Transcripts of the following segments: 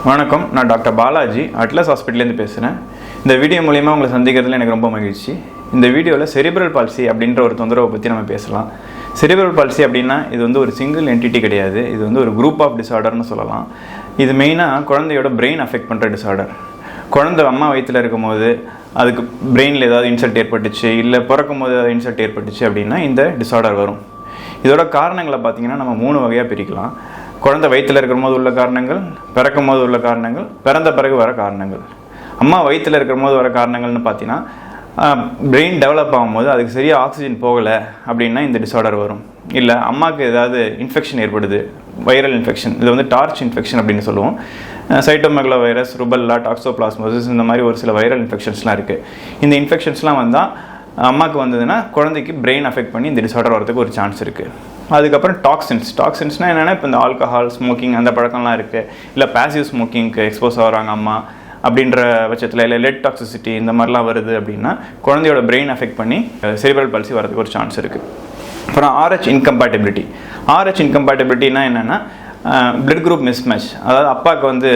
வணக்கம், நான் doctor Balaji atlas ஹாஸ்பிட்டலேருந்து பேசுகிறேன். இந்த வீடியோ மூலிமா உங்களை சந்திக்கிறதுல எனக்கு ரொம்ப மகிழ்ச்சி. இந்த வீடியோவில் செரிப்ரல் பால்சி அப்படின்ற ஒரு தொந்தரவை பற்றி நம்ம பேசலாம். செரிப்ரல் பால்சி அப்படின்னா இது வந்து ஒரு சிங்கிள் என்டிட்டி கிடையாது, இது வந்து ஒரு குரூப் ஆஃப் டிஸார்டர்னு சொல்லலாம். இது மெயினாக குழந்தையோட பிரெயின் அஃபெக்ட் பண்ணுற டிஸார்டர். குழந்தை அம்மா வயிற்றில் இருக்கும்போது அதுக்கு பிரெயினில் ஏதாவது இன்சல்ட் ஏற்பட்டுச்சு, இல்லை பிறக்கும் போது ஏதாவது இன்சல்ட் ஏற்பட்டுச்சு அப்படின்னா இந்த டிஸார்டர் வரும். இதோட காரணங்களை பார்த்திங்கன்னா நம்ம 3 வகையாக பிரிக்கலாம். குழந்தை வயிற்றில் இருக்கிற போது உள்ள காரணங்கள், பிறக்கும் போது உள்ள காரணங்கள், பிறந்த பிறகு வர காரணங்கள். அம்மா வயிற்றில் இருக்கிற போது வர காரணங்கள்னு பார்த்தீங்கன்னா பிரெயின் டெவலப் ஆகும்போது அதுக்கு சரியாக ஆக்சிஜன் போகலை அப்படின்னா இந்த டிஸார்டர் வரும். இல்லை அம்மாவுக்கு ஏதாவது இன்ஃபெக்ஷன் ஏற்படுது, வைரல் இன்ஃபெக்ஷன், இது வந்து டார்ச் இன்ஃபெக்ஷன் அப்படின்னு சொல்லுவோம். சைட்டோமெகலோ வைரஸ், ருபல்லா, டாக்ஸோபிளாஸ்மோசிஸ், இந்த மாதிரி ஒரு சில வைரல் இன்ஃபெக்ஷன்ஸ்லாம் இருக்குது. இந்த இன்ஃபெக்ஷன்ஸ்லாம் வந்தால் அம்மாவுக்கு வந்ததுன்னா குழந்தைக்கு பிரெயின் அஃபெக்ட் பண்ணி இந்த டிஸார்டர் வரதுக்கு ஒரு சான்ஸ் இருக்குது. அதுக்கப்புறம் டாக்ஸின்ஸ்னால் என்னென்னா இப்போ இந்த ஆல்கஹால், ஸ்மோக்கிங் அந்த பழக்கம்லாம் இருக்குது. இல்லை பேசிவ் ஸ்மோக்கிங்க்கு எக்ஸ்போஸ் ஆகிறாங்க அம்மா அப்படின்ற பட்சத்தில், இல்லை லெட் டாக்ஸிசிட்டி இந்த மாதிரிலாம் வருது அப்படின்னா குழந்தையோட பிரெயின் அஃபெக்ட் பண்ணி செரிப்ரல் பால்சி வரதுக்கு ஒரு சான்ஸ் இருக்குது. அப்புறம் RH இன்கம்பேட்டபிலிட்டினா என்னென்னா பிளட் குரூப் மிஸ்மேட்ச். அதாவது அப்பாவுக்கு வந்து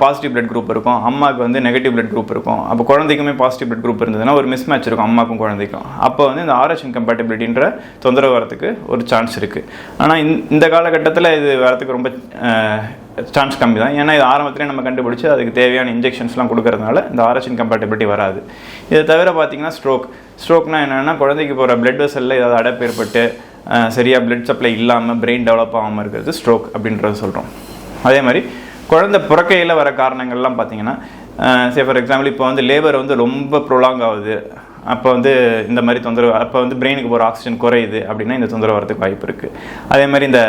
பாசிட்டிவ் பிளட் குரூப் இருக்கும், அம்மாவுக்கு வந்து நெகட்டிவ் பிளட் குரூப் இருக்கும். அப்போ குழந்தைக்குமே பாசிட்டிவ் பிளட் குரூப் இருந்ததுன்னா ஒரு மிஸ்மேட்ச் இருக்கும் அம்மாவுக்கும் குழந்தைக்கும். அப்போ வந்து இந்த RH இன்கம்பேட்டபிலிட்டின்ற தொந்தரவு வரத்துக்கு ஒரு சான்ஸ் இருக்குது. ஆனால் இந்த காலகட்டத்தில் இது வரத்துக்கு ரொம்ப சான்ஸ் கம்மி தான். ஏன்னா இது ஆரம்பத்திலே நம்ம கண்டுபிடிச்சி அதுக்கு தேவையான இன்ஜெக்ஷன்ஸ்லாம் கொடுக்கறதுனால இந்த RH இன்கம்பேட்டபிலிட்டி வராது. இதை தவிர பார்த்திங்கன்னா ஸ்ட்ரோக்னால் என்னென்னா குழந்தைக்கு போகிற பிளட் வெசலில் ஏதாவது அடைப்பு ஏற்பட்டு சரியாக பிளட் சப்ளை இல்லாமல் பிரெயின் டெவலப் ஆகாமல் இருக்கிறது ஸ்ட்ரோக் அப்படின்றது சொல்கிறோம். அதே மாதிரி குழந்தை பிறக்கையில் வர காரணங்கள்லாம் பார்த்திங்கன்னா ஃபார் எக்ஸாம்பிள் இப்போ வந்து லேபர் வந்து ரொம்ப ப்ரொலாங் ஆகுது, அப்போ வந்து இந்த மாதிரி தொந்தரவு, அப்போ வந்து பிரெயினுக்கு போகிற ஆக்சிஜன் குறையுது அப்படின்னா இந்த தொந்தரவு வரதுக்கு வாய்ப்பு இருக்குது. அதே மாதிரி இந்த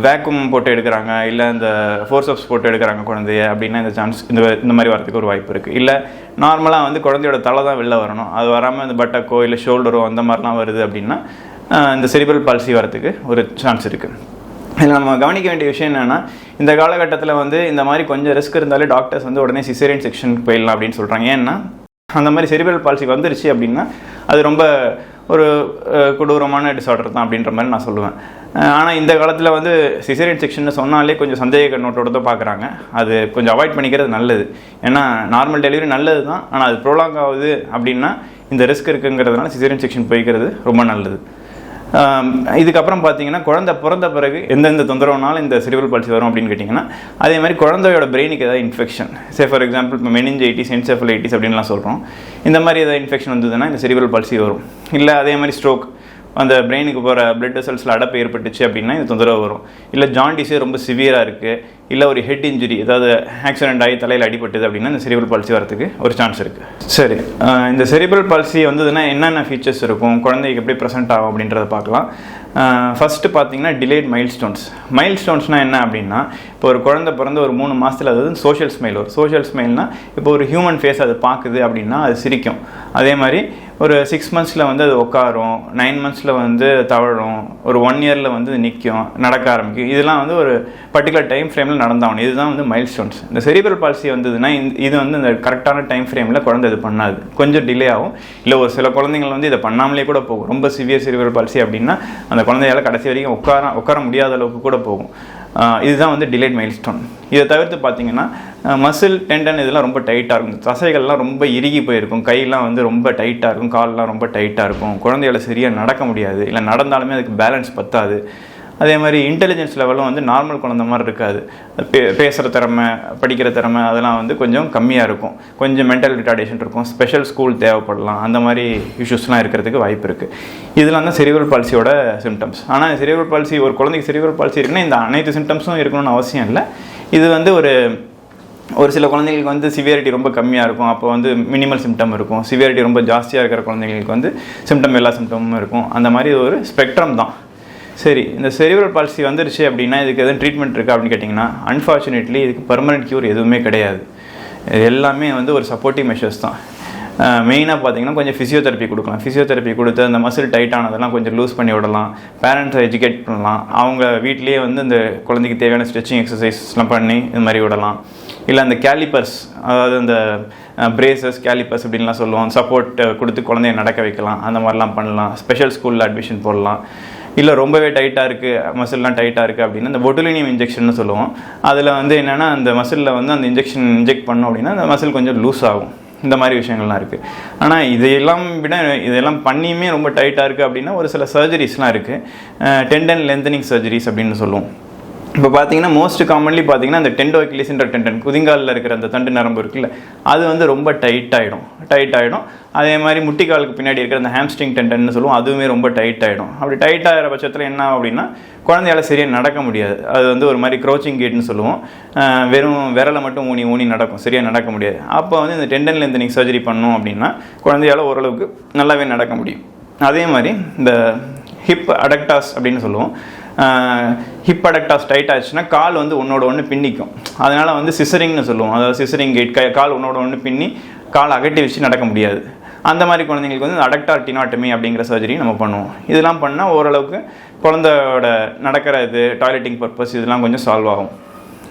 வேக்யூம் போட்டு எடுக்கிறாங்க, இல்லை இந்த ஃபோர்சப்ஸ் போட்டு எடுக்கிறாங்க குழந்தைய அப்படின்னா இந்த சான்ஸ் இந்த மாதிரி வரதுக்கு ஒரு வாய்ப்பு இருக்குது. இல்லை நார்மலாக வந்து குழந்தையோட தலை தான் வெளில வரணும், அது வராமல் இந்த பட்டக்கோ இல்லை ஷோல்டரோ அந்த மாதிரிலாம் வருது அப்படின்னா இந்த செரிப்ரல் பால்சி வரதுக்கு ஒரு சான்ஸ் இருக்குது. இதில் நம்ம கவனிக்க வேண்டிய விஷயம் என்னென்னா இந்த காலகட்டத்தில் வந்து இந்த மாதிரி கொஞ்சம் ரிஸ்க் இருந்தாலே டாக்டர்ஸ் வந்து உடனே சிசேரியன் செக்ஷனுக்கு போயிடலாம் அப்படின்னு சொல்கிறாங்க. ஏன்னா அந்த மாதிரி செரிப்ரல் பால்சி வந்துருச்சு அப்படின்னா அது ரொம்ப ஒரு கொடூரமான டிஸார்டர் தான் அப்படின்ற மாதிரி நான் சொல்லுவேன். ஆனால் இந்த காலத்தில் வந்து சிசேரியன் செக்ஷன் சொன்னாலே கொஞ்சம் சந்தேக கண்ணோட்டோட தான் பார்க்குறாங்க. அது கொஞ்சம் அவாய்ட் பண்ணிக்கிறது நல்லது. ஏன்னா நார்மல் டெலிவரி நல்லது தான், ஆனால் அது ப்ரோலாங் ஆகுது அப்படின்னா இந்த ரிஸ்க் இருக்குங்கிறதுனால சிசேரியன் செக்ஷன் போய்க்கிறது ரொம்ப நல்லது. இதுக்கப்புறம் பார்த்தீங்கன்னா குழந்தை பிறந்த பிறகு எந்தெந்த தொந்தரவுனாலும் இந்த செரிப்ரல் பால்சி வரும் அப்படின்னு கேட்டிங்கன்னா அதே மாதிரி குழந்தையோட பிரெயினுக்கு ஏதாவது இன்ஃபெக்ஷன், ஃபார் எக்ஸாம்பிள் இப்போ மெனிஞ்சைட்டிஸ், என்செஃபலைட்டிஸ் அப்படின்லாம் சொல்கிறோம். இந்த மாதிரி ஏதாவது இன்ஃபெக்ஷன் வந்ததுன்னா இந்த செரிப்ரல் பால்சி வரும். இல்லை அதே மாதிரி ஸ்ட்ரோக், அந்த பிரெயினுக்கு போகிற பிளட் வெசல்ஸில் அடைப்பு ஏற்பட்டுச்சு அப்படின்னா இந்த தொந்தரவு வரும். இல்லை ஜாண்டிஸே ரொம்ப சிவியராக இருக்குது, இல்லை ஒரு ஹெட் இன்ஜுரி, ஏதாவது ஆக்சிடென்ட் ஆகி தலையில் அடிபட்டுது அப்படின்னா இந்த செரிப்ரல் பால்சி வரதுக்கு ஒரு சான்ஸ் இருக்குது. சரி, இந்த செரிப்ரல் பால்சி வந்ததுன்னா என்னென்ன ஃபீச்சர்ஸ் இருக்கும், குழந்தைக்கு எப்படி ப்ரெசென்ட் ஆகும் அப்படின்றத பார்க்கலாம். ஃபஸ்ட்டு பார்த்தீங்கன்னா டிலேட் மைல்ஸ்டோன்ஸ்னால் என்ன அப்படின்னா இப்போ ஒரு குழந்தை பிறந்த ஒரு 3 மாதத்தில் அதாவது சோஷியல் ஸ்மைல் வரும். சோஷியல் ஸ்மைல்னால் இப்போ ஒரு ஹியூமன் ஃபேஸ் அது பார்க்குது அப்படின்னா அது சிரிக்கும். அதே மாதிரி ஒரு 6 மந்த்ஸில் வந்து அது உட்காரும், 9 மந்த்ஸில் வந்து தவழும், ஒரு 1 இயரில் வந்து நிற்கும், நடக்க ஆரம்பிக்கும். இதெல்லாம் வந்து ஒரு பர்டிகுலர் டைம் ஃப்ரேமில் நடந்தாகணும். இதுதான் வந்து மைல்ஸ்டோன்ஸ். இந்த செரிப்ரல் பால்சி வந்ததுன்னா இது வந்து இந்த கரெக்டான டைம் ஃப்ரேமில் குழந்தை இது பண்ணாது, கொஞ்சம் டிலே ஆகும். இல்லை ஒரு சில குழந்தைங்கள் வந்து இதை பண்ணாமலே கூட போகும். ரொம்ப சிவியர் செரிப்ரல் பால்சி அப்படின்னா அந்த குழந்தையால் கடைசி வரைக்கும் உட்கார முடியாத அளவுக்கு கூட போகும். இதுதான் வந்து டிலேட் மைல்ஸ்டோன். இதை தவிர்த்து பார்த்தீங்கன்னா மசில், டெண்டன் இதெல்லாம் ரொம்ப டைட்டாக இருக்கும், தசைகள்லாம் ரொம்ப இறுகி போயிருக்கும், கையெல்லாம் வந்து ரொம்ப டைட்டாக இருக்கும், கால்லாம் ரொம்ப டைட்டாக இருக்கும், குழந்தையால் சரியாக நடக்க முடியாது, இல்லை நடந்தாலுமே அதுக்கு பேலன்ஸ் பத்தாது. அதே மாதிரி இன்டெலிஜென்ஸ் லெவலும் வந்து நார்மல் குழந்தை மாதிரி இருக்காது. பேசுகிற திறமை, படிக்கிற திறமை அதெல்லாம் வந்து கொஞ்சம் கம்மியாக இருக்கும், கொஞ்சம் மென்டல் ரிட்டார்டேஷன் இருக்கும், ஸ்பெஷல் ஸ்கூல் தேவைப்படலாம், அந்த மாதிரி இஷ்யூஸ்லாம் இருக்கிறதுக்கு வாய்ப்பு இருக்குது. இதெல்லாம் தான் செரிப்ரல் பால்சியோட சிம்டம்ஸ். ஆனால் செரிப்ரல் பால்சி ஒரு குழந்தைக்கு செரிப்ரல் பால்சி இருக்குன்னா இந்த அனைத்து சிம்டம்ஸும் இருக்கணும்னு அவசியம் இல்லை. இது வந்து ஒரு சில குழந்தைங்களுக்கு வந்து சிவியாரிட்டி ரொம்ப கம்மியாக இருக்கும், அப்போ வந்து மினிமல் சிம்டம் இருக்கும். சிவியாரிட்டி ரொம்ப ஜாஸ்தியாக இருக்கிற குழந்தைங்களுக்கு வந்து எல்லா சிம்டமும் இருக்கும். அந்த மாதிரி ஒரு ஸ்பெக்ட்ரம் தான். சரி, இந்த செரிப்ரல் பால்சி வந்துருச்சு அப்படின்னா இதுக்கு எதுவும் ட்ரீட்மெண்ட் இருக்கா அப்படின்னு கேட்டிங்கன்னா அன்ஃபார்ச்சுனேட்லி இதுக்கு பர்மனெண்ட் க்யூர் எதுவுமே கிடையாது. எல்லாமே வந்து ஒரு சப்போர்ட்டிவ் மெஷர்ஸ் தான். மெயினாக பார்த்தீங்கன்னா கொஞ்சம் ஃபிசியோதெரப்பி கொடுக்கலாம். ஃபிசியோதெரப்பி கொடுத்து அந்த மசில் டைட் ஆனதெல்லாம் கொஞ்சம் லூஸ் பண்ணி விடலாம், பேரண்ட்ஸை எஜுகேட் பண்ணலாம், அவங்க வீட்லேயே வந்து இந்த குழந்தைக்கு தேவையான ஸ்ட்ரெச்சிங் எக்ஸசைஸ்லாம் பண்ணி இது மாதிரி விடலாம். இல்லை அந்த கேலிப்பர்ஸ், அதாவது அந்த பிரேசஸ், கேலிப்பர்ஸ் அப்படின்லாம் சொல்லுவோம், சப்போர்ட் கொடுத்து குழந்தைய நடக்க வைக்கலாம், அந்த மாதிரிலாம் பண்ணலாம். ஸ்பெஷல் ஸ்கூலில் அட்மிஷன் போடலாம். இல்லை ரொம்பவே டைட்டாக இருக்குது, மசில்லாம் டைட்டாக இருக்குது அப்படின்னா இந்த பொட்டுலினியம் இன்ஜெக்ஷன் சொல்லுவோம். அதில் வந்து என்னென்னா அந்த மசிலில் வந்து அந்த இன்ஜெக்ஷன் இன்ஜெக்ட் பண்ணோம் அப்படின்னா அந்த மசில் கொஞ்சம் லூஸ் ஆகும். இந்த மாதிரி விஷயங்கள்லாம் இருக்குது. ஆனால் இதெல்லாம் பண்ணியுமே ரொம்ப டைட்டாக இருக்குது அப்படின்னா ஒரு சில சர்ஜரிஸ்லாம் இருக்குது. டெண்டன் லென்தனிங் சர்ஜரிஸ் அப்படின்னு சொல்லுவோம். இப்போ பார்த்தீங்கன்னா மோஸ்ட் காமன்லி பார்த்தீங்கன்னா அந்த டெண்டோ அக்கிலிஸ்ன்ற டெண்டன், குதிங்காலில் இருக்கிற அந்த தண்டு நரம்பு இருக்குல்ல, அது வந்து ரொம்ப டைட் ஆகிடும். அதே மாதிரி முட்டிக்காலுக்கு பின்னாடி இருக்கிற அந்த ஹாம்ஸ்ட்ரிங் டெண்டன்னு சொல்லுவோம், அதுவுமே ரொம்ப டைட் ஆகிடும். அப்படி டைட் ஆகிற பட்சத்தில் என்ன ஆகும் அப்படின்னா குழந்தையால் சரியாக நடக்க முடியாது. அது வந்து ஒரு மாதிரி க்ரோச்சிங் கேட்னு சொல்லுவோம். வெறும் விரலை மட்டும் ஊனி நடக்கும், சரியாக நடக்க முடியாது. அப்போ வந்து இந்த டெண்டன் லென்தனிங் சர்ஜரி பண்ணோம் அப்படின்னா குழந்தையால் ஓரளவுக்கு நல்லாவே நடக்க முடியும். அதே மாதிரி இந்த ஹிப் அடக்டாஸ் அப்படின்னு சொல்லுவோம். ஹிப் அடக்டாஸ் டைட் ஆச்சுன்னா கால் வந்து ஒன்றோட ஒன்று பின்னிக்கும். அதனால் வந்து சிசரிங்னு சொல்லுவோம். அதாவது சிசரிங் கேட், கால் ஒன்றோட ஒன்று பின்னி கால் அகட்டி வச்சு நடக்க முடியாது. அந்த மாதிரி குழந்தைங்களுக்கு வந்து அடக்டார் டினாட்டமி அப்படிங்கிற சர்ஜரி நம்ம பண்ணுவோம். இதெல்லாம் பண்ணால் ஓரளவுக்கு குழந்தையோட நடக்கிற டாய்லெட்டிங் பர்பஸ் இதெல்லாம் கொஞ்சம் சால்வ் ஆகும்.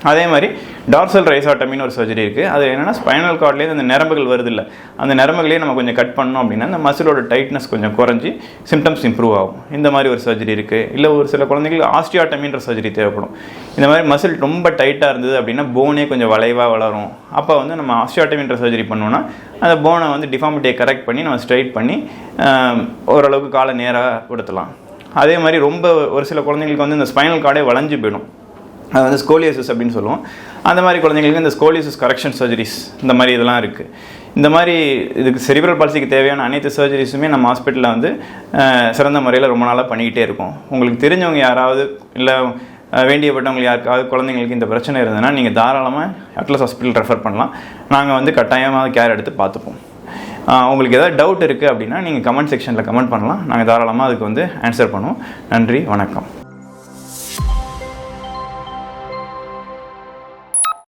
அதே மாதிரி டார்சல் ரைசாட்டமின்னு ஒரு சர்ஜரி இருக்குது. அது என்னென்னா ஸ்பைனல் கார்ட்லேயே அந்த நரம்புகள் வருது இல்லை, அந்த நரம்புகளையே நம்ம கொஞ்சம் கட் பண்ணோம் அப்படின்னா அந்த மசிலோட டைட்னஸ் கொஞ்சம் குறைஞ்சி சிம்டம்ஸ் இம்ப்ரூவ் ஆகும். இந்த மாதிரி ஒரு சர்ஜரி இருக்குது. இல்லை ஒரு சில குழந்தைங்களுக்கு ஆஸ்டியாட்டமின்ற சர்ஜரி தேவைப்படும். இந்த மாதிரி மசில் ரொம்ப டைட்டாக இருந்தது அப்படின்னா போனே கொஞ்சம் வளைவாக வளரும். அப்போ வந்து நம்ம ஆஸ்டியாட்டமின்ற சர்ஜரி பண்ணோன்னா அந்த போனை வந்து டிஃபார்மிட்டியை கரெக்ட் பண்ணி நம்ம ஸ்ட்ரைட் பண்ணி ஓரளவுக்கு காலை நேராக படுத்தலாம். அதே மாதிரி ரொம்ப ஒரு சில குழந்தைங்களுக்கு வந்து இந்த ஸ்பைனல் கார்டே வளைஞ்சு போயிடும். அது வந்து ஸ்கோலியோசிஸ் அப்படின்னு சொல்லுவோம். அந்த மாதிரி குழந்தைங்களுக்கு இந்த ஸ்கோலியோசிஸ் கரெக்ஷன் சர்ஜரிஸ் இந்த மாதிரி இதெல்லாம் இருக்குது. இந்த மாதிரி இதுக்கு செரிப்ரல் பால்சிக்கு தேவையான அனைத்து சர்ஜரிஸுமே நம்ம ஹாஸ்பிட்டலில் வந்து சிறந்த முறையில் ரொம்ப நாளாக பண்ணிக்கிட்டே இருக்கோம். உங்களுக்கு தெரிஞ்சவங்க யாராவது இல்லை வேண்டியப்பட்டவங்க யாருக்காவது குழந்தைங்களுக்கு இந்த பிரச்சனை இருந்ததுன்னா நீங்கள் தாராளமாக அட்லஸ் ஹாஸ்பிட்டல் ரெஃபர் பண்ணலாம். நாங்கள் வந்து கட்டாயமாக கேர் எடுத்து பார்த்துப்போம். உங்களுக்கு ஏதாவது டவுட் இருக்குது அப்படின்னா நீங்கள் கமெண்ட் செக்ஷனில் கமெண்ட் பண்ணலாம். நாங்கள் தாராளமாக அதுக்கு வந்து ஆன்சர் பண்ணுவோம். நன்றி, வணக்கம்.